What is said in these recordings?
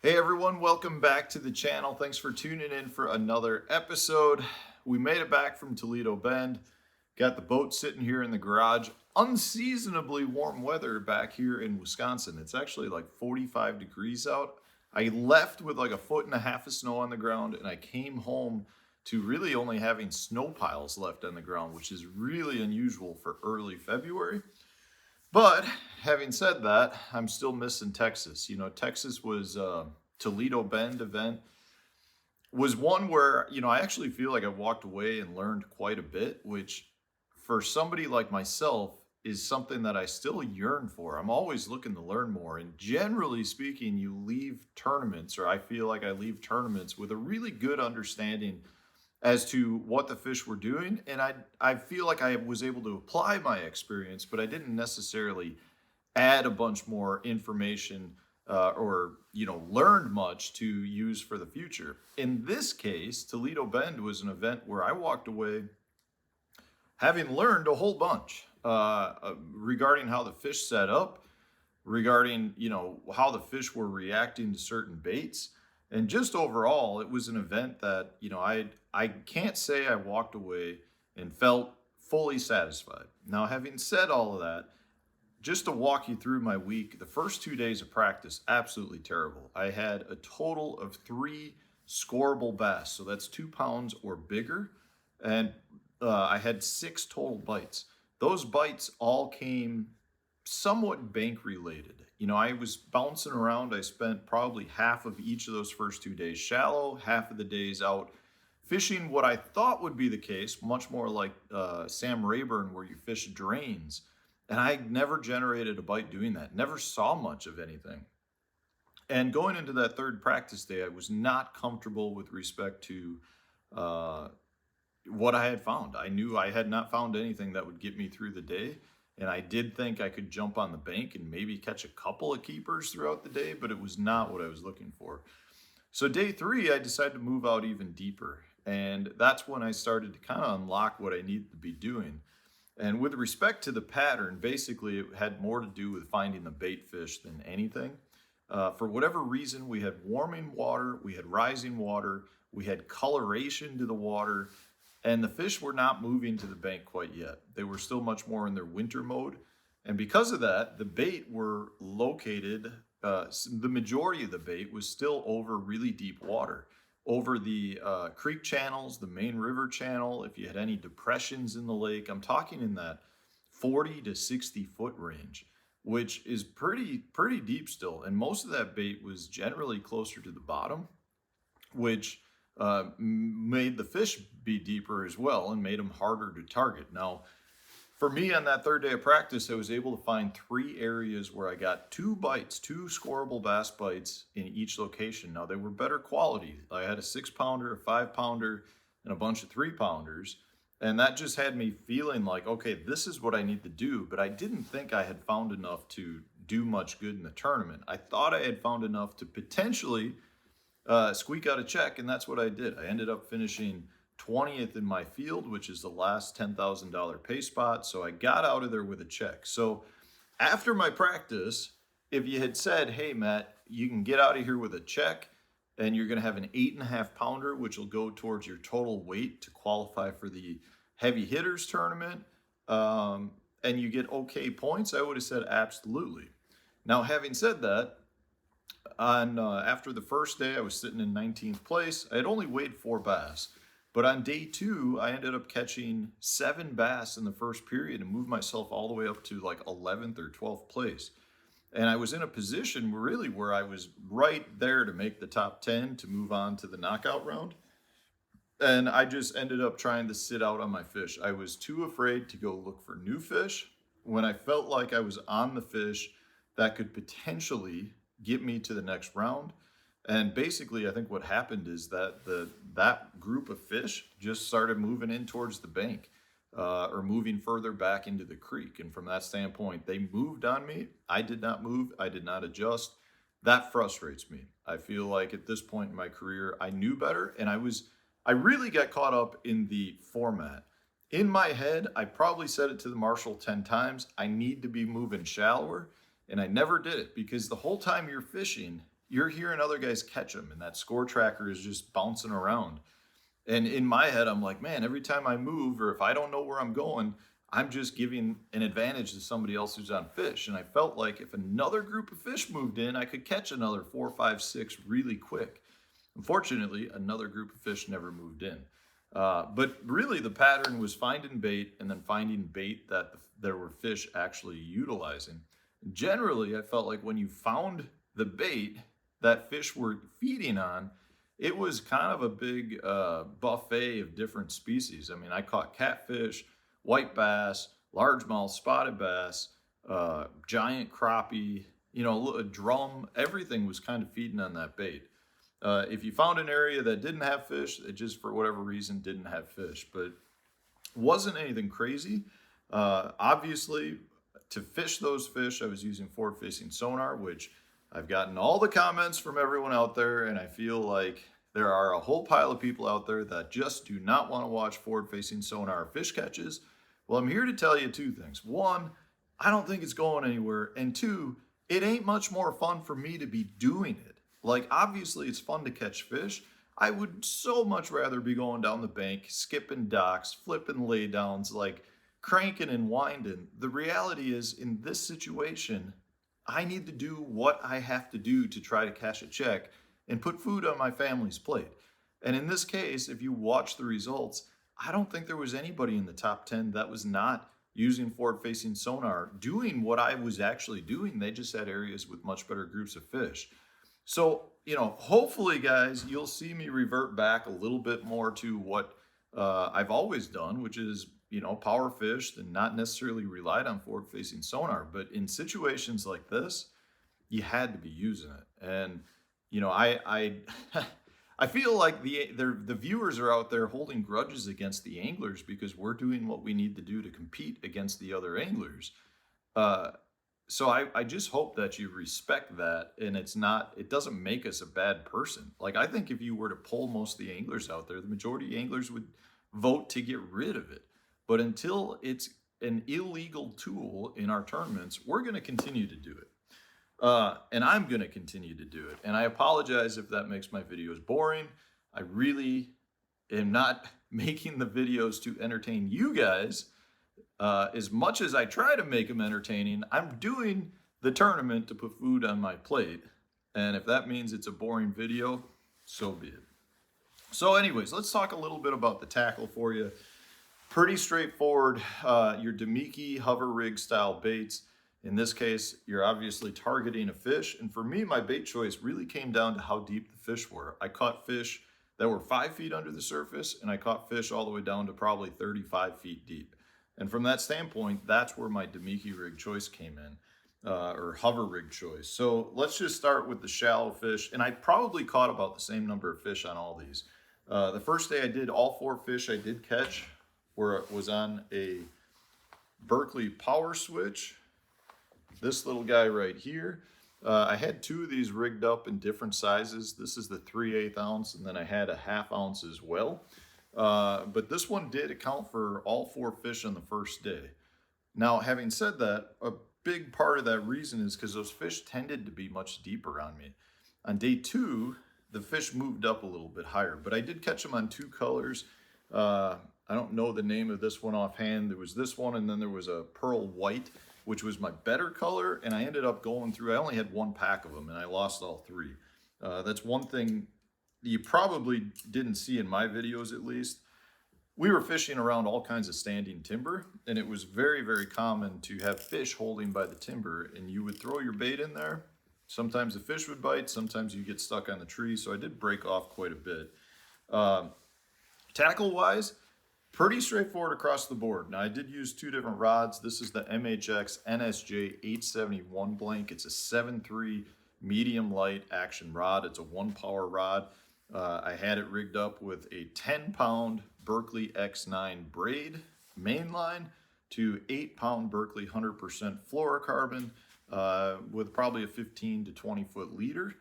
Hey everyone, welcome back to the channel. Thanks for tuning in for another episode. We made it back from Toledo Bend. Got the boat sitting here in the garage. Unseasonably warm weather back here in Wisconsin. It's actually like 45 degrees out. I left with like 1.5 feet of snow on the ground, and I came home to really only having snow piles left on the ground, which is really unusual for early February. But having said that, I'm still missing Texas. Texas was Toledo Bend event was one where, I actually feel like I walked away and learned quite a bit, which for somebody like myself is something that I still yearn for. I'm always looking to learn more. And generally speaking, you leave tournaments, or I feel like I leave tournaments with a really good understanding as to what the fish were doing. And I feel like I was able to apply my experience, but I didn't necessarily add a bunch more information or learned much to use for the future. In this case, Toledo Bend was an event where I walked away having learned a whole bunch regarding how the fish set up, regarding how the fish were reacting to certain baits. And just overall, it was an event that, I can't say I walked away and felt fully satisfied. Now, having said all of that, just to walk you through my week, the first 2 days of practice, absolutely terrible. I had a total of 3 scoreable bass, so that's 2 pounds or bigger, and I had 6 total bites. Those bites all came somewhat bank related. I was bouncing around. I spent probably half of each of those first 2 days shallow, half of the days out fishing what I thought would be the case, much more like Sam Rayburn, where you fish drains. And I never generated a bite doing that, never saw much of anything. And going into that third practice day, I was not comfortable with respect to what I had found. I knew I had not found anything that would get me through the day. And I did think I could jump on the bank and maybe catch a couple of keepers throughout the day, but it was not what I was looking for. So day 3, I decided to move out even deeper. And that's when I started to kind of unlock what I needed to be doing. And with respect to the pattern, basically it had more to do with finding the bait fish than anything. For whatever reason, we had warming water, we had rising water, we had coloration to the water, and the fish were not moving to the bank quite yet. They were still much more in their winter mode. And because of that, the bait were located, the majority of the bait was still over really deep water, over the creek channels, the main river channel. If you had any depressions in the lake, I'm talking in that 40 to 60 foot range, which is pretty deep still. And most of that bait was generally closer to the bottom, which made the fish be deeper as well and made them harder to target. Now, for me on that third day of practice, I was able to find 3 areas where I got 2 bites, 2 scoreable bass bites in each location. Now, they were better quality. I had a 6-pounder, a 5-pounder, and a bunch of 3-pounders. And that just had me feeling like, okay, this is what I need to do. But I didn't think I had found enough to do much good in the tournament. I thought I had found enough to potentially squeak out a check, and that's what I did. I ended up finishing 20th in my field, which is the last $10,000 pay spot. So I got out of there with a check. So after my practice, if you had said, hey, Matt, you can get out of here with a check and you're going to have an 8.5 pounder, which will go towards your total weight to qualify for the heavy hitters tournament, and you get okay points, I would have said absolutely. Now, having said that, after the first day, I was sitting in 19th place. I had only weighed 4 bass. But on day 2, I ended up catching 7 bass in the first period and moved myself all the way up to like 11th or 12th place. And I was in a position really where I was right there to make the top 10 to move on to the knockout round. And I just ended up trying to sit out on my fish. I was too afraid to go look for new fish when I felt like I was on the fish that could potentially get me to the next round. And basically, I think what happened is that that group of fish just started moving in towards the bank or moving further back into the creek. And from that standpoint, they moved on me. I did not move. I did not adjust. That frustrates me. I feel like at this point in my career, I knew better. And I really got caught up in the format. In my head, I probably said it to the marshal 10 times. I need to be moving shallower. And I never did it because the whole time you're fishing, you're hearing other guys catch them, and that score tracker is just bouncing around. And in my head, I'm like, man, every time I move, or if I don't know where I'm going, I'm just giving an advantage to somebody else who's on fish. And I felt like if another group of fish moved in, I could catch another 4, 5, 6 really quick. Unfortunately, another group of fish never moved in. But really, the pattern was finding bait and then finding bait that there were fish actually utilizing. Generally, I felt like when you found the bait that fish were feeding on, it was kind of a big buffet of different species. I mean, I caught catfish, white bass, largemouth, spotted bass, giant crappie, a drum. Everything was kind of feeding on that bait. If you found an area that didn't have fish, it just for whatever reason didn't have fish, but wasn't anything crazy. Obviously, to fish those fish, I was using forward-facing sonar, which I've gotten all the comments from everyone out there, and I feel like there are a whole pile of people out there that just do not want to watch forward-facing sonar fish catches. Well, I'm here to tell you two things. One, I don't think it's going anywhere, and two, it ain't much more fun for me to be doing it. Like, obviously, it's fun to catch fish. I would so much rather be going down the bank, skipping docks, flipping laydowns, like cranking and winding. The reality is, in this situation, I need to do what I have to do to try to cash a check and put food on my family's plate. And in this case, if you watch the results, I don't think there was anybody in the top 10 that was not using forward-facing sonar doing what I was actually doing. They just had areas with much better groups of fish. So, hopefully, guys, you'll see me revert back a little bit more to what I've always done, which is, power fished and not necessarily relied on forward-facing sonar. But in situations like this, you had to be using it. And, I I feel like the viewers are out there holding grudges against the anglers because we're doing what we need to do to compete against the other anglers. So I just hope that you respect that, and it doesn't make us a bad person. Like, I think if you were to poll most of the anglers out there, the majority of anglers would vote to get rid of it. But until it's an illegal tool in our tournaments, we're going to continue to do it. And I'm going to continue to do it. And I apologize if that makes my videos boring. I really am not making the videos to entertain you guys. As much as I try to make them entertaining, I'm doing the tournament to put food on my plate. And if that means it's a boring video, so be it. So anyways, let's talk a little bit about the tackle for you. Pretty straightforward. Your Demiki hover rig style baits. In this case, you're obviously targeting a fish. And for me, my bait choice really came down to how deep the fish were. I caught fish that were 5 feet under the surface, and I caught fish all the way down to probably 35 feet deep. And from that standpoint, that's where my Demiki rig choice came in, or hover rig choice. So let's just start with the shallow fish. And I probably caught about the same number of fish on all these. The first day I did, all 4 fish I did catch was on a Berkeley power switch. This little guy right here. I had 2 of these rigged up in different sizes. This is the 3/8 ounce, and then I had a 1/2 ounce as well. But this one did account for all 4 fish on the first day. Now, having said that, a big part of that reason is because those fish tended to be much deeper on me. On day 2, the fish moved up a little bit higher, but I did catch them on 2 colors. I don't know the name of this one offhand. There was this one, and then there was a pearl white, which was my better color, and I ended up going through, I only had 1 pack of them, and I lost all 3. That's one thing you probably didn't see in my videos, at least. We were fishing around all kinds of standing timber, and it was very, very common to have fish holding by the timber, and you would throw your bait in there. Sometimes the fish would bite, sometimes you get stuck on the tree, so I did break off quite a bit. Tackle-wise, pretty straightforward across the board. Now, I did use 2 different rods. This is the MHX NSJ 871 blank. It's a 7.3 medium light action rod. It's a 1-power rod. I had it rigged up with a 10-pound Berkeley X9 braid mainline to 8-pound Berkeley 100% fluorocarbon with probably a 15 to 20 foot leader.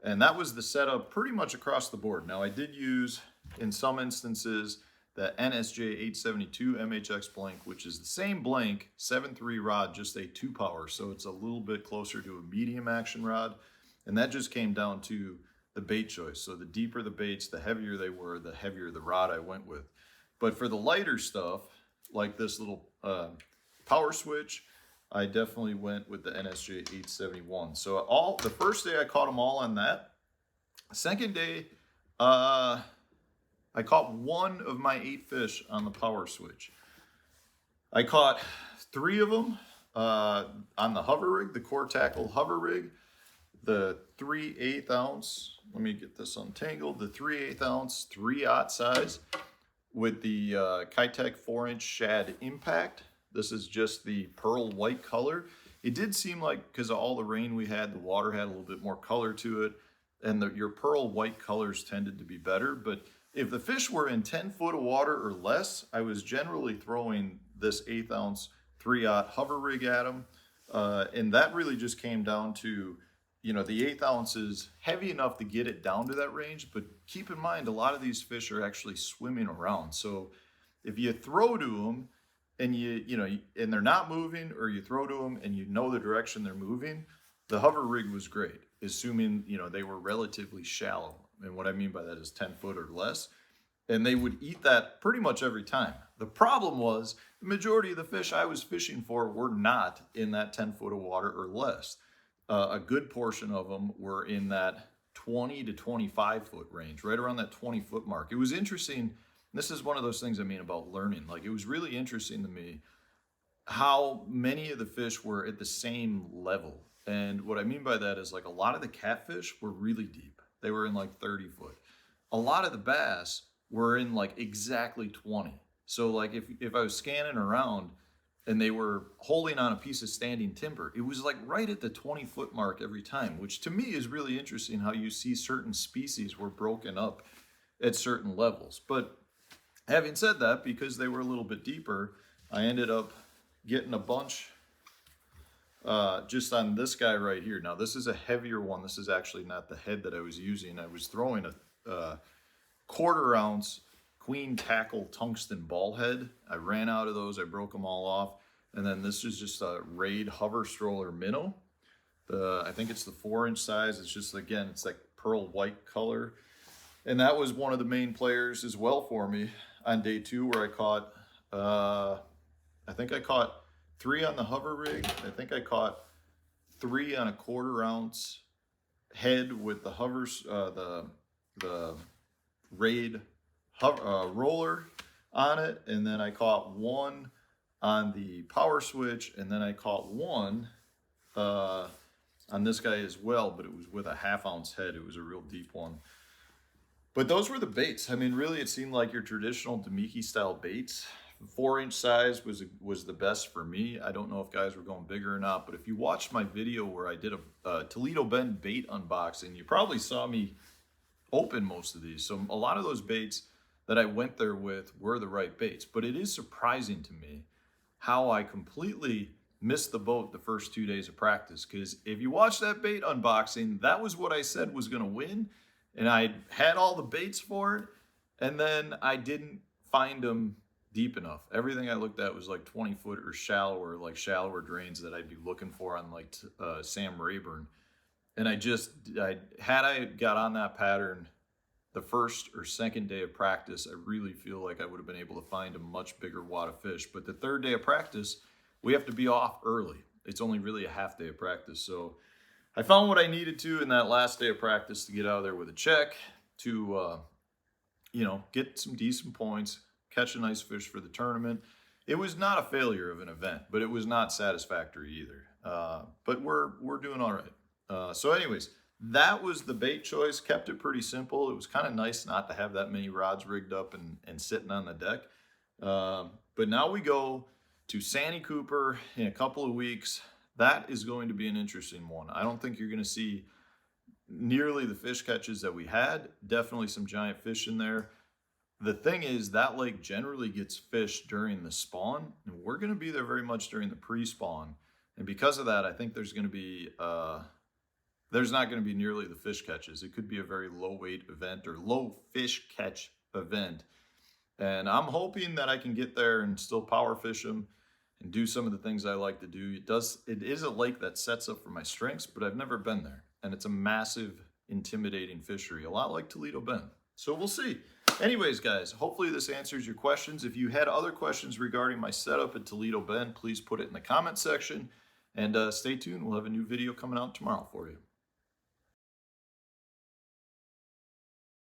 And that was the setup pretty much across the board. Now, I did use, in some instances, the NSJ 872 MHX blank, which is the same blank, 7.3 rod, just a 2-power. So it's a little bit closer to a medium action rod. And that just came down to the bait choice. So the deeper the baits, the heavier they were, the heavier the rod I went with. But for the lighter stuff, like this little power switch, I definitely went with the NSJ 871. So the first day I caught them all on that. Second day, I caught one of my 8 fish on the power switch. I caught 3 of them on the hover rig, the core tackle hover rig, the 3/8 ounce. Let me get this untangled. The 3/8 ounce, 3/0 size with the Kitech 4-inch shad impact. This is just the pearl white color. It did seem like, because of all the rain we had, the water had a little bit more color to it, and your pearl white colors tended to be better. But if the fish were in 10 foot of water or less, I was generally throwing this 1/8 ounce 3/0 hover rig at them. And that really just came down to, the 1/8 ounce is heavy enough to get it down to that range, but keep in mind, a lot of these fish are actually swimming around. So if you throw to them and and they're not moving, or you throw to them and you know the direction they're moving, the hover rig was great, assuming, they were relatively shallow. And what I mean by that is 10 foot or less. And they would eat that pretty much every time. The problem was the majority of the fish I was fishing for were not in that 10 foot of water or less. A good portion of them were in that 20 to 25 foot range, right around that 20 foot mark. It was interesting. This is one of those things I mean about learning. Like, it was really interesting to me how many of the fish were at the same level. And what I mean by that is, like, a lot of the catfish were really deep. They were in like 30 foot. A lot of the bass were in like exactly 20. So like if I was scanning around and they were holding on a piece of standing timber, it was like right at the 20 foot mark every time, which to me is really interesting, how you see certain species were broken up at certain levels. But having said that, because they were a little bit deeper, I ended up getting a bunch just on this guy right here. Now this is a heavier one. This is actually not the head that I was using. I was throwing a 1/4 ounce queen tackle tungsten ball head. I ran out of those. I broke them all off. And then this is just a Raid hover stroller minnow. I think it's the 4-inch size. It's just, again, it's like pearl white color. And that was one of the main players as well for me on day 2, where I caught, I think I caught 3 on the hover rig. I think I caught 3 on a 1/4 ounce head with the hovers, the Raid roller on it. And then I caught 1 on the power switch. And then I caught 1 on this guy as well, but it was with a 1/2 ounce head. It was a real deep one. But those were the baits. I mean, really, it seemed like your traditional Damiki style baits. 4-inch size was the best for me. I don't know if guys were going bigger or not, but if you watched my video where I did a Toledo Bend bait unboxing, you probably saw me open most of these. So a lot of those baits that I went there with were the right baits. But it is surprising to me how I completely missed the boat the first 2 days of practice. Because if you watch that bait unboxing, that was what I said was going to win. And I had all the baits for it. And then I didn't find them deep enough. Everything I looked at was like 20 foot or shallower, like shallower drains that I'd be looking for on like Sam Rayburn. And I had I got on that pattern the first or second day of practice, I really feel like I would have been able to find a much bigger wad of fish. But the third day of practice, we have to be off early. It's only really a half day of practice. So I found what I needed to in that last day of practice to get out of there with a check, to, get some decent points, catch a nice fish for the tournament. It was not a failure of an event, but it was not satisfactory either. But we're doing all right. So anyways, that was the bait choice. Kept it pretty simple. It was kind of nice not to have that many rods rigged up and sitting on the deck. But now we go to Santee Cooper in a couple of weeks. That is going to be an interesting one. I don't think you're going to see nearly the fish catches that we had. Definitely some giant fish in there. The thing is, that lake generally gets fished during the spawn, and we're going to be there very much during the pre-spawn. And because of that, I think there's going to be there's not going to be nearly the fish catches. It could be a very low weight event or low fish catch event. And I'm hoping that I can get there and still power fish them and do some of the things I like to do. It is a lake that sets up for my strengths, but I've never been there. and it's a massive, intimidating fishery, a lot like Toledo Bend. So we'll see. Anyways, guys, hopefully this answers your questions. If you had other questions regarding my setup at Toledo Bend, please put it in the comment section. And stay tuned. We'll have a new video coming out tomorrow for you.